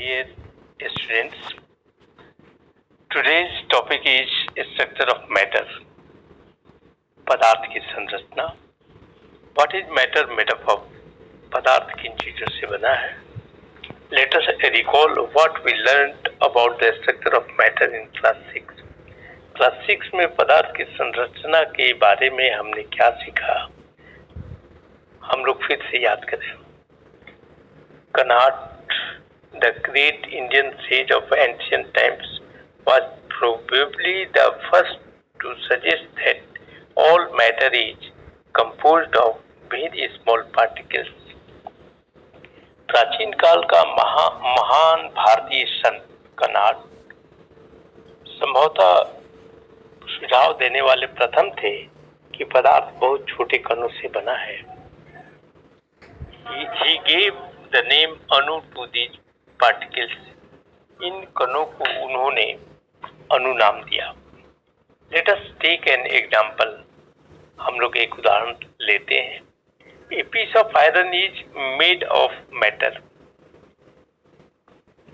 dear students. Today's topic is structure of matter. पदार्थ की संरचना. What is matter made up of? पदार्थ किन चीजों से बना है? Let us recall what we learned about the structure of matter in class 6. Class 6 में पदार्थ की संरचना के बारे में हमने क्या सीखा, हम लोग फिर से याद करें. Kanhat, the great Indian sage of ancient times, was probably the first to suggest that all matter is composed of very small particles. प्राचीन काल का महान भारतीय संत कनाट संभवतः सुझाव देने वाले प्रथम थे कि पदार्थ बहुत छोटे कणों से बना है. He gave the name अणु to these particles. इन कणों को उन्होंने अणु नाम दिया. Let us take an example. हम लोग एक उदाहरण लेते हैं. A piece of iron is made of metal.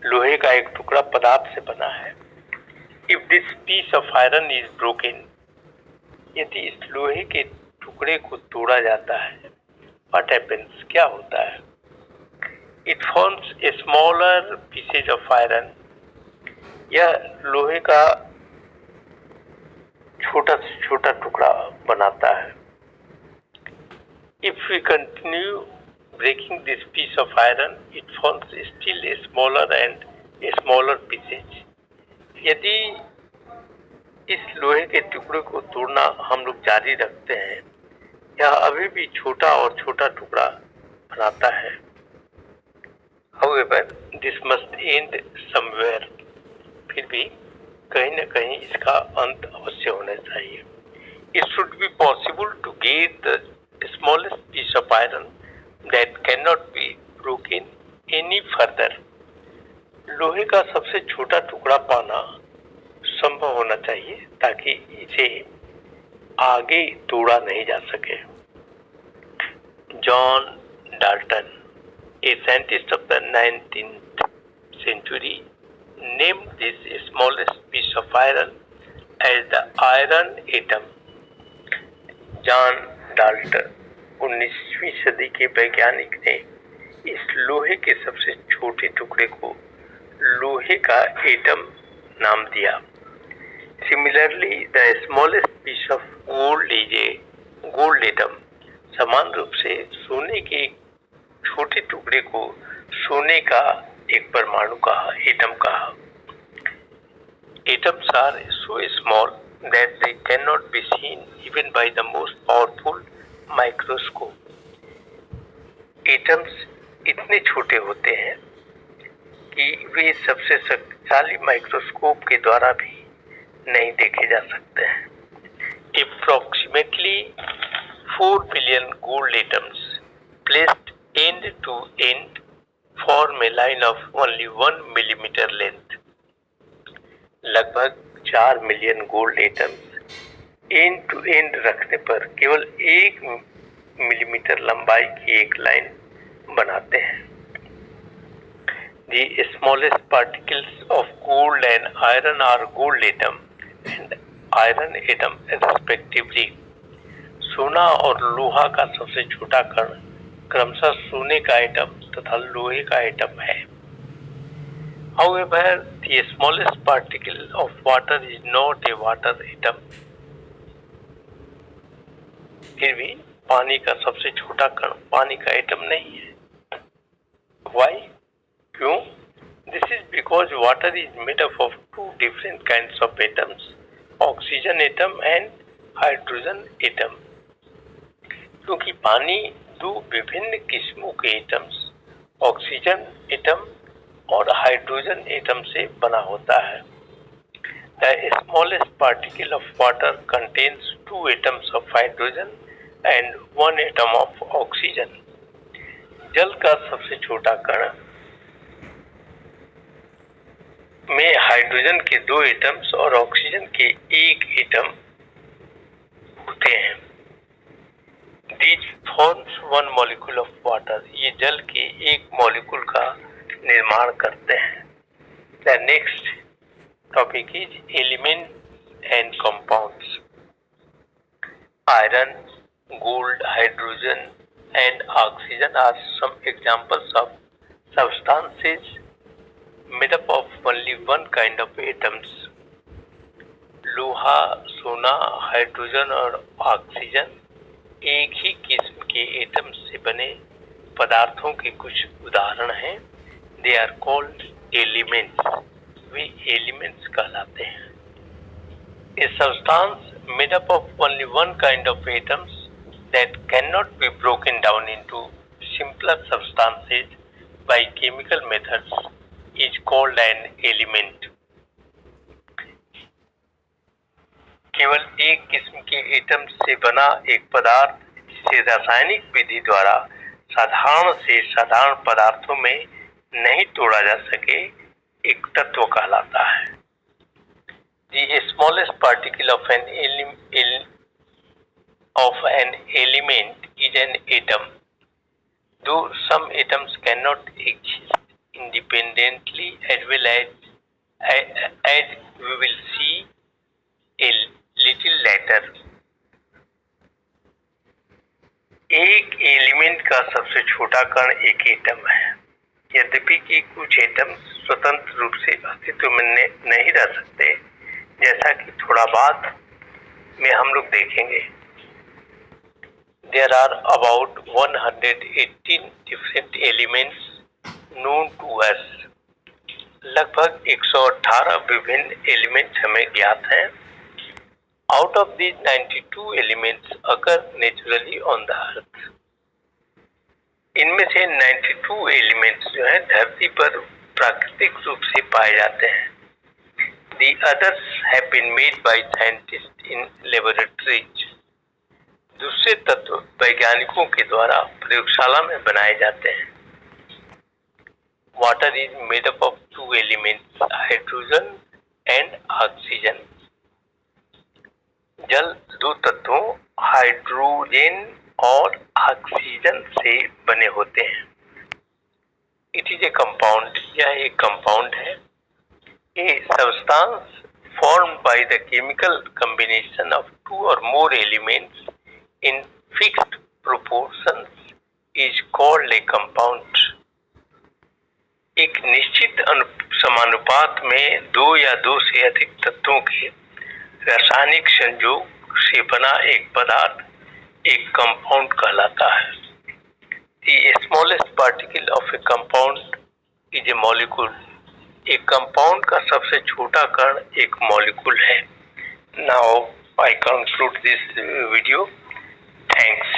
लोहे का एक टुकड़ा पदार्थ से बना है. If this piece of iron is broken, यदि इस लोहे के टुकड़े को तोड़ा जाता है, what happens? क्या होता है? It forms a smaller pieces of iron. यह लोहे का छोटा से छोटा टुकड़ा बनाता है. If we continue breaking this piece of iron, it forms still a smaller and a smaller pieces. यदि इस लोहे के टुकड़े को तोड़ना हम लोग जारी रखते हैं, यह अभी भी छोटा और छोटा टुकड़ा बनाता है. However, this must end somewhere. फिर भी कहीं न कहीं इसका अंत अवश्य होना चाहिए. It should be possible to get the smallest piece of iron that cannot be broken any further. लोहे का सबसे छोटा टुकड़ा पाना संभव होना चाहिए ताकि इसे आगे तोड़ा नहीं जा सके. John Dalton, a scientist of the 19th century, named this smallest piece of iron as the iron atom. John Dalton 19वीं सदी के वैज्ञानिक ने इस लोहे के सबसे छोटे टुकड़े को लोहे का एटम नाम दिया. Similarly, the smallest piece of gold is a gold atom. समान रूप से सोने के एक छोटे टुकड़े को सोने का एक परमाणु कहा, एटम कहा. Atoms are so small that they cannot be seen even by the most powerful microscope. Atoms इतने छोटे होते हैं कि वे सबसे शक्तिशाली माइक्रोस्कोप के द्वारा भी नहीं देखे जा सकते हैं. Approximately 4 billion gold atoms placed end to end form a line of only 1 millimeter length. लगभग 4 million gold atoms end to end रखने पर केवल 1 मिलीमीटर लंबाई की एक लाइन बनाते हैं. The smallest particles of gold and iron are gold atom and iron atom respectively. सोना और लोहा का सबसे छोटा कण क्रमशः सोने का एटम तथा लोहे का एटम है. However, the smallest particle of water is not a water atom. फिर भी पानी का सबसे छोटा कण पानी का एटम नहीं है. Why? क्यों? This is because water is made up of two different kinds of atoms, oxygen atom and hydrogen atom. क्योंकि पानी दो विभिन्न किस्मों के एटम्स ऑक्सीजन एटम और हाइड्रोजन एटम से बना होता है. The smallest particle of water contains 2 atoms of hydrogen and 1 atom of oxygen. जल का सबसे छोटा कण में हाइड्रोजन के 2 एटम्स और ऑक्सीजन के 1 एटम होते हैं. These forms 1 molecule of water. ये जल के एक मॉलिक्यूल का निर्माण करते हैं. The next topic is elements and compounds. Iron, gold, hydrogen, and oxygen are some examples of substances made up of only one kind of atoms. लोहा, सोना, हाइड्रोजन और ऑक्सीजन एक ही किस्म के एटम से बने पदार्थों के कुछ उदाहरण हैं. They are called elements. वे एलिमेंट्स कहलाते हैं. A substance made up of only one kind of atoms that cannot be broken down into simpler substances by chemical methods is called an element. केवल एक किस्म के एटम से बना एक पदार्थ जिसे रासायनिक विधि द्वारा साधारण से साधारण पदार्थों में नहीं तोड़ा जा सके एक तत्व कहलाता है. The smallest particle of an element is an atom. Though some atoms cannot exist independently, as well as we will see a little later. एक एलिमेंट का सबसे छोटा कण एक एटम है. यद्यपि कि कुछ एटम स्वतंत्र रूप से अस्तित्व में नहीं रह सकते, जैसा कि थोड़ा बाद में हम लोग देखेंगे. There are about 118 different elements known to us. लगभग 118 विभिन्न एलिमेंट्स हमें ज्ञात हैं. Out of these 92 elements occur naturally on the earth. इनमें से 92 एलिमेंट्स जो हैं धरती पर प्राकृतिक रूप से पाए जाते हैं. The others have been made by scientists in laboratories. दूसरे तत्व वैज्ञानिकों के द्वारा प्रयोगशाला में बनाए जाते हैं. Water is made up of two elements, hydrogen and oxygen. जल दो तत्वों हाइड्रोजन और ऑक्सीजन से बने होते हैं. It is a compound. यह एक कंपाउंड है. A substance formed by the chemical combination of two or more elements in fixed proportions is called a compound. एक निश्चित समानुपात में दो या दो से अधिक तत्वों के रासायनिक संयोग से बना एक पदार्थ एक कंपाउंड कहलाता है. The smallest particle of a compound is a molecule. एक कंपाउंड का सबसे छोटा कण एक मॉलिक्यूल है. Now I conclude this video. Thanks.